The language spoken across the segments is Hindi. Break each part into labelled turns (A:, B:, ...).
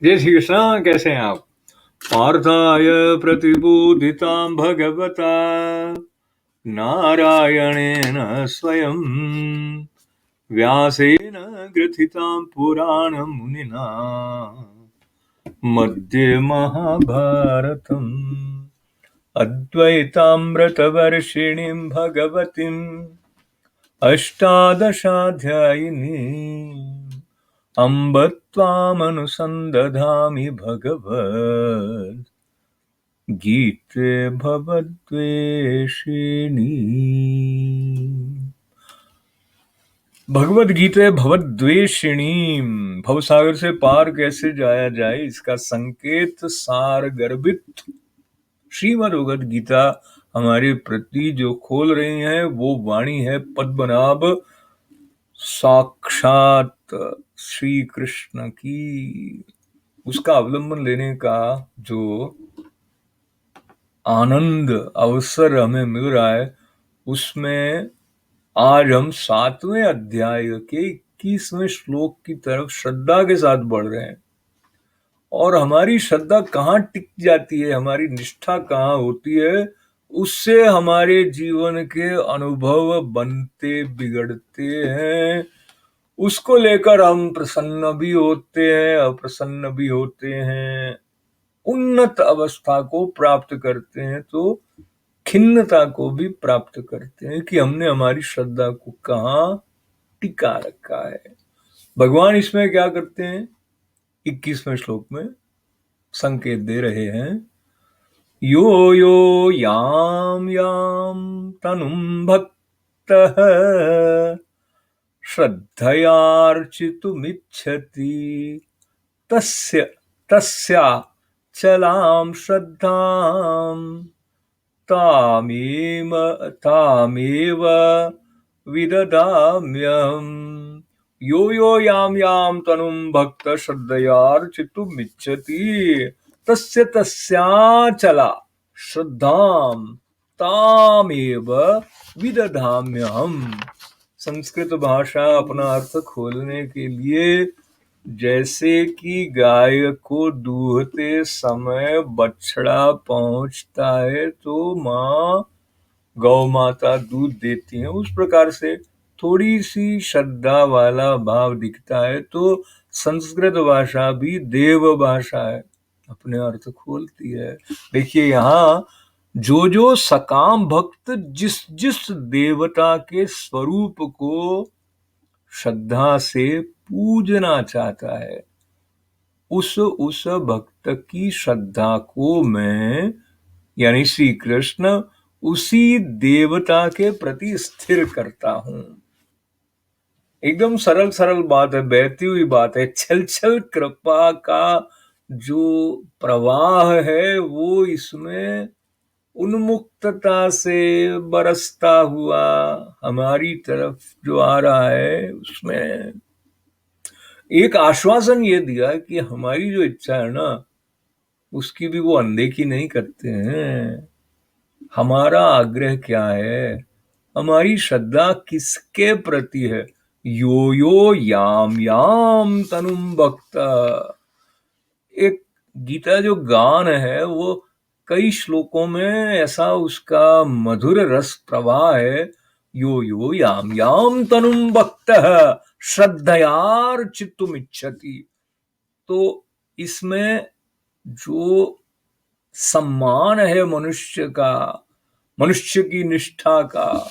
A: जय श्री कृष्ण। कैसे हैं आप? पार्थाय प्रतिबोधितां भगवता नारायणेन स्वयं व्यासेन ग्रथितां पुराणमुनिना मध्ये महाभारतम् अद्वैतामृतवर्षिणीं भगवतीम् अष्टादशाध्यायिनीम् अम्ब त्वामनुसन्दधामि भगवत् गीते भवद्वेषिणी। भगवद गीते भवद्वेषिणी। भवसागर से पार कैसे जाया जाए, इसका संकेत सार गर्भित श्रीमद् भगवद गीता हमारे प्रति जो खोल रही है वो वाणी है पद्मनाभ साक्षात श्री कृष्ण की। उसका अवलंबन लेने का जो आनंद अवसर हमें मिल रहा है, उसमें आज हम 7वें अध्याय के 21वें श्लोक की तरफ श्रद्धा के साथ बढ़ रहे हैं। और हमारी श्रद्धा कहाँ टिक जाती है, हमारी निष्ठा कहाँ होती है, उससे हमारे जीवन के अनुभव बनते बिगड़ते हैं। उसको लेकर हम प्रसन्न भी होते हैं, अप्रसन्न भी होते हैं। उन्नत अवस्था को प्राप्त करते हैं तो खिन्नता को भी प्राप्त करते हैं कि हमने हमारी श्रद्धा को कहाँ टिका रखा है। भगवान इसमें क्या करते हैं, 21वें श्लोक में संकेत दे रहे हैं। यो यो याम याम तनुम भक्तः श्रद्धयार्चितुमिच्छति तस्य तस्या चलां श्रद्धां तामेव विददाम्यहम्। यो यो याम याम तनुं भक्त श्रद्धयार्चितुमिच्छति तस्य तस्याचला श्रद्धां तामेव विदधाम्यहम्। संस्कृत भाषा अपना अर्थ खोलने के लिए जैसे कि गाय को दूहते समय बछड़ा पहुंचता है तो माँ गौ माता दूध देती है, उस प्रकार से थोड़ी सी श्रद्धा वाला भाव दिखता है तो संस्कृत भाषा भी देव भाषा है, अपने अर्थ खोलती है। देखिए यहाँ जो सकाम भक्त जिस जिस देवता के स्वरूप को श्रद्धा से पूजना चाहता है, उस भक्त की श्रद्धा को मैं यानी श्री कृष्ण उसी देवता के प्रति स्थिर करता हूं। एकदम सरल सरल बात है, बहती हुई बात है। छल छल कृपा का जो प्रवाह है वो इसमें उन्मुक्तता से बरसता हुआ हमारी तरफ जो आ रहा है, उसमें एक आश्वासन ये दिया कि हमारी जो इच्छा है ना, उसकी भी वो अनदेखी नहीं करते हैं। हमारा आग्रह क्या है, हमारी श्रद्धा किसके प्रति है। यो यो याम याम तनुम भक्त, एक गीता जो गान है वो कई श्लोकों में ऐसा उसका मधुर रस प्रवाह है। यो यो याम याम तनुम भक्त श्रद्धयार्चितुमिच्छति। तो इसमें जो सम्मान है मनुष्य का, मनुष्य की निष्ठा का,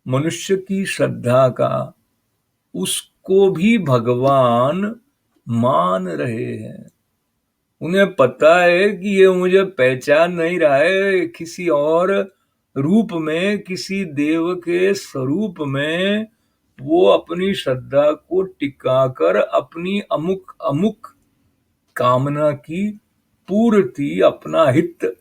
A: मनुष्य की श्रद्धा का, उसको भी भगवान मान रहे हैं। उन्हें पता है कि ये मुझे पहचान नहीं रहा है, किसी और रूप में, किसी देव के स्वरूप में वो अपनी श्रद्धा को टिकाकर अपनी अमुक अमुक कामना की पूर्ति, अपना हित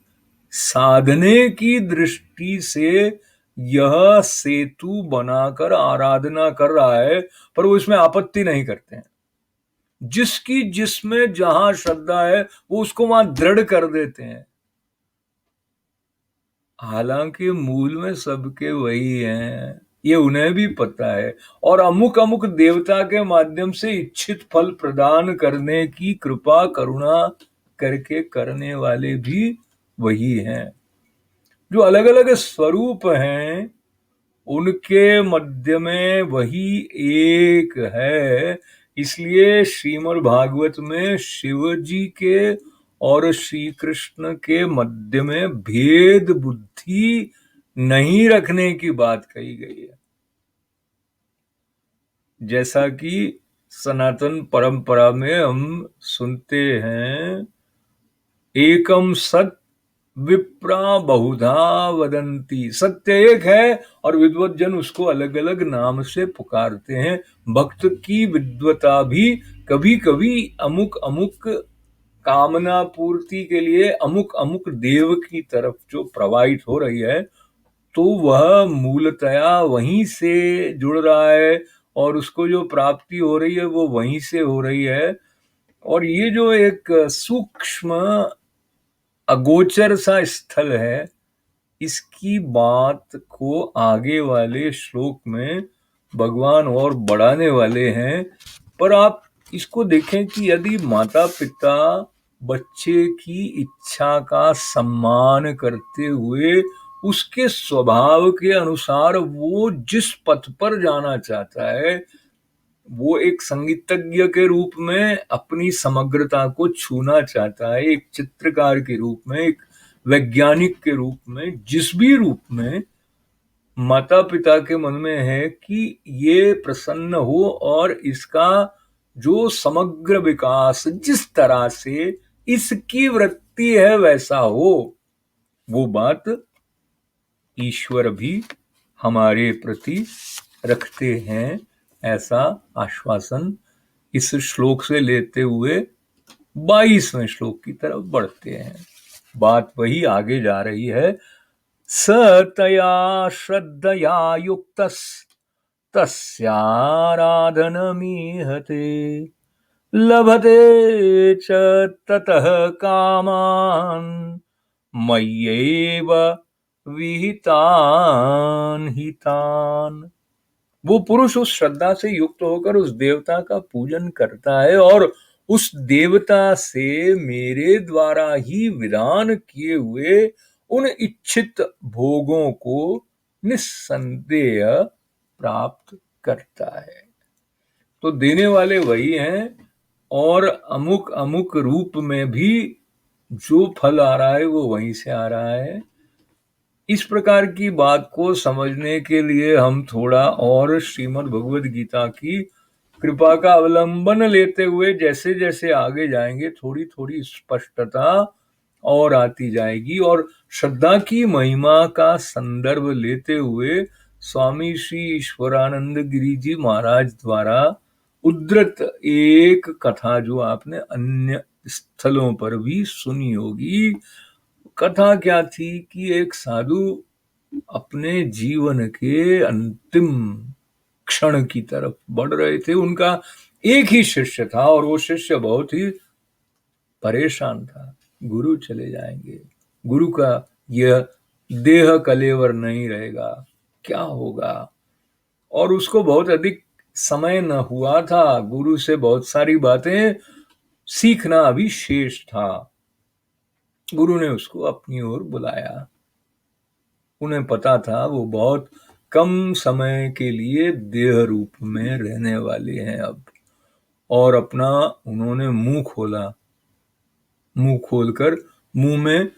A: साधने की दृष्टि से यह सेतु बनाकर आराधना कर रहा है, पर वो इसमें आपत्ति नहीं करते हैं। जिसकी जिसमें जहां श्रद्धा है वो उसको वहां दृढ़ कर देते हैं। हालांकि मूल में सबके वही हैं, ये उन्हें भी पता है। और अमुक अमुक देवता के माध्यम से इच्छित फल प्रदान करने की कृपा करुणा करके करने वाले भी वही हैं। जो अलग अलग स्वरूप हैं उनके मध्य में वही एक है। इसलिए श्रीमद् भागवत में शिव जी के और श्री कृष्ण के मध्य में भेद बुद्धि नहीं रखने की बात कही गई है। जैसा कि सनातन परंपरा में हम सुनते हैं, एकम सत विप्रा बहुधा वदंती। सत्य एक है और विद्वत जन उसको अलग अलग नाम से पुकारते हैं। भक्त की विद्वता भी कभी कभी अमुक अमुक कामना पूर्ति के लिए अमुक अमुक देव की तरफ जो प्रवाहित हो रही है, तो वह मूलतया वहीं से जुड़ रहा है और उसको जो प्राप्ति हो रही है वो वहीं से हो रही है। और ये जो एक सूक्ष्म अगोचर सा स्थल है, इसकी बात को आगे वाले श्लोक में भगवान और बढ़ाने वाले हैं। पर आप इसको देखें कि यदि माता पिता बच्चे की इच्छा का सम्मान करते हुए उसके स्वभाव के अनुसार वो जिस पथ पर जाना चाहता है, वो एक संगीतज्ञ के रूप में अपनी समग्रता को छूना चाहता है, एक चित्रकार के रूप में, एक वैज्ञानिक के रूप में, जिस भी रूप में माता पिता के मन में है कि ये प्रसन्न हो और इसका जो समग्र विकास जिस तरह से इसकी वृत्ति है वैसा हो, वो बात ईश्वर भी हमारे प्रति रखते हैं। ऐसा आश्वासन इस श्लोक से लेते हुए 22वें श्लोक की तरफ बढ़ते हैं। बात वही आगे जा रही है। स तया श्रद्धया युक्तस् तस्याराधनमीहते लभते च ततः कामान् मय्येव विहितान् हितान्। वो पुरुष उस श्रद्धा से युक्त होकर उस देवता का पूजन करता है और उस देवता से मेरे द्वारा ही विधान किए हुए उन इच्छित भोगों को निस्संदेह प्राप्त करता है। तो देने वाले वही हैं और अमुक अमुक रूप में भी जो फल आ रहा है वो वहीं से आ रहा है। इस प्रकार की बात को समझने के लिए हम थोड़ा और श्रीमद् भगवद गीता की कृपा का अवलंबन लेते हुए जैसे जैसे आगे जाएंगे थोड़ी थोड़ी स्पष्टता और आती जाएगी। और श्रद्धा की महिमा का संदर्भ लेते हुए स्वामी श्री ईश्वरानंद गिरी जी महाराज द्वारा उद्धृत एक कथा जो आपने अन्य स्थलों पर भी सुनी होगी। कथा क्या थी कि एक साधु अपने जीवन के अंतिम क्षण की तरफ बढ़ रहे थे। उनका एक ही शिष्य था और वो शिष्य बहुत ही परेशान था। गुरु चले जाएंगे, गुरु का यह देह कलेवर नहीं रहेगा, क्या होगा। और उसको बहुत अधिक समय न हुआ था, गुरु से बहुत सारी बातें सीखना अभी शेष था। गुरु ने उसको अपनी ओर बुलाया। उन्हें पता था वो बहुत कम समय के लिए देह रूप में रहने वाले हैं अब। और अपना उन्होंने मुंह खोला। मुंह खोलकर मुंह में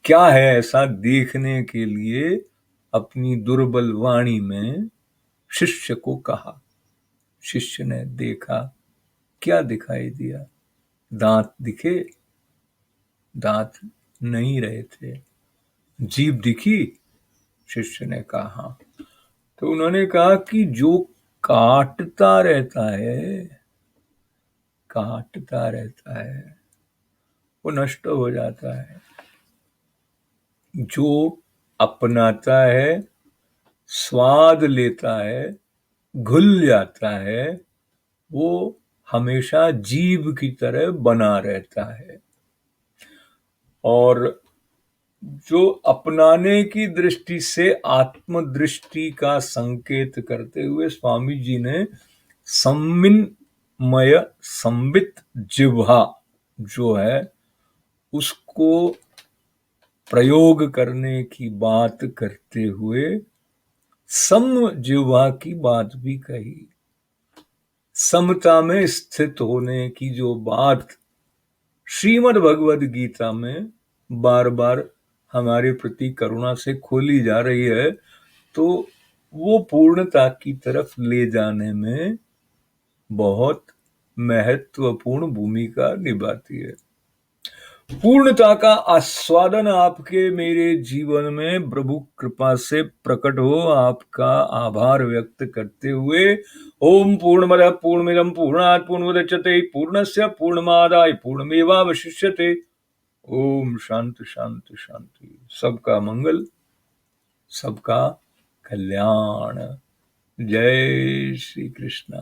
A: क्या है ऐसा देखने के लिए अपनी दुर्बल वाणी में शिष्य को कहा। शिष्य ने देखा। क्या दिखाई दिया? दांत दिखे? दांत नहीं रहे थे। जीभ दिखी? शिष्य ने कहा हाँ। तो उन्होंने कहा कि जो काटता रहता है वो नष्ट हो जाता है, जो अपनाता है, स्वाद लेता है, घुल जाता है, वो हमेशा जीव की तरह बना रहता है। और जो अपनाने की दृष्टि से आत्मदृष्टि का संकेत करते हुए स्वामी जी ने सम्मिन्मय संबित जिह्वा जो है उसको प्रयोग करने की बात करते हुए सम जिह्वा की बात भी कही। समता में स्थित होने की जो बात श्रीमद् भगवद गीता में बार बार हमारे प्रति करुणा से खोली जा रही है, तो वो पूर्णता की तरफ ले जाने में बहुत महत्वपूर्ण भूमिका निभाती है। पूर्णता का आस्वादन आपके मेरे जीवन में प्रभु कृपा से प्रकट हो, आपका आभार व्यक्त करते हुए ओम पूर्णमदः पूर्णमिदं पूर्णात् पूर्णमुदच्यते पूर्णस्य पूर्णमादाय पूर्णमेवावशिष्यते। ओम शांति शांति शांति। सबका मंगल, सबका कल्याण। जय श्री कृष्ण।